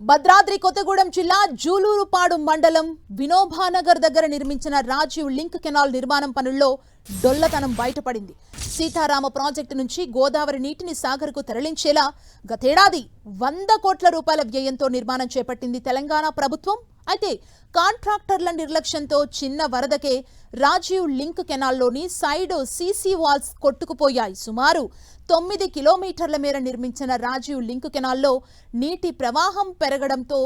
భద్రాద్రి కొత్తగూడెం జిల్లా జూలూరుపాడు మండలం వినోబానగర్ దగ్గర నిర్మించిన రాజీవ్ లింక్ కెనాల్ నిర్మాణం పనుల్లో డొల్లతనం బయటపడింది. సీతారామ ప్రాజెక్టు నుంచి గోదావరి నీటిని సాగర్కు తరలించేలా గతేడాది 100 కోట్ల రూపాయల వ్యయంతో నిర్మాణం చేపట్టింది తెలంగాణ ప్రభుత్వం. అయితే కాంట్రాక్టర్ల నిర్లక్ష్యంతో చిన్న వరదకే రాజీవ్ లింక్ కెనాల్లోని సైడ్ సీసీ వాల్స్ కొట్టుకుపోయాయి. సుమారు 9 కిలోమీటర్ల మేర నిర్మించిన రాజీవ్ లింక్ కెనాల్లో నీటి ప్రవాహం పెరగడంతో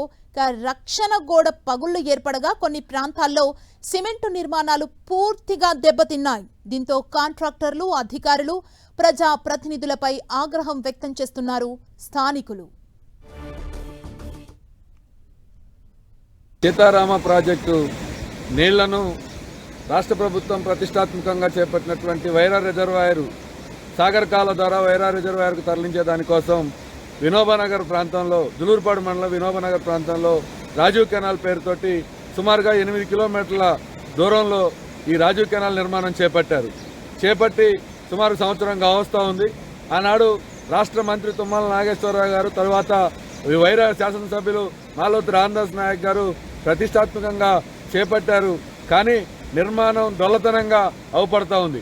రక్షణ గోడ పగుళ్లు ఏర్పడగా కొన్ని ప్రాంతాల్లో సిమెంటు నిర్మాణాలు పూర్తిగా దెబ్బతిన్నాయి. దీంతో కాంట్రాక్టర్లు, అధికారులు, ప్రజా ప్రతినిధులపై ఆగ్రహం వ్యక్తం చేస్తున్నారు స్థానికులు. సీతారామ ప్రాజెక్టు నీళ్లను రాష్ట్ర ప్రభుత్వం ప్రతిష్టాత్మకంగా చేపట్టినటువంటి వైరా రిజర్వాయర్ సాగర్ కాల ద్వారా వైరా రిజర్వాయర్కు తరలించే దానికోసం వినోబానగర్ ప్రాంతంలో జూలూరుపాడు మండలం వినోబానగర్ ప్రాంతంలో రాజీవ్ కెనాల్ పేరుతోటి సుమారుగా 8 కిలోమీటర్ల దూరంలో ఈ రాజీవ్ కెనాల్ నిర్మాణం చేపట్టి సుమారు సంవత్సరంగా వస్తూ ఉంది. ఆనాడు రాష్ట్ర మంత్రి తుమ్మల నాగేశ్వరరావు గారు, తర్వాత వైరా శాసనసభ్యులు మాలోతు రామదాస్ నాయక్ గారు ప్రతిష్టాత్మకంగా చేపట్టారు. కానీ నిర్మాణం డొల్లతనంగా అవపడతా ఉంది.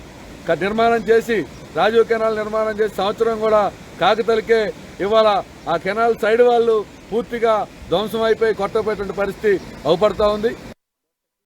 నిర్మాణం చేసి రాజీవ్ కెనాల్ నిర్మాణం చేసి సంవత్సరం కూడా కాకతలకే ఇవాళ ఆ కెనాల్ సైడ్ వాళ్ళు పూర్తిగా ధ్వంసం అయిపోయి కొట్టపోయేటువంటి పరిస్థితి అవపడతా ఉంది.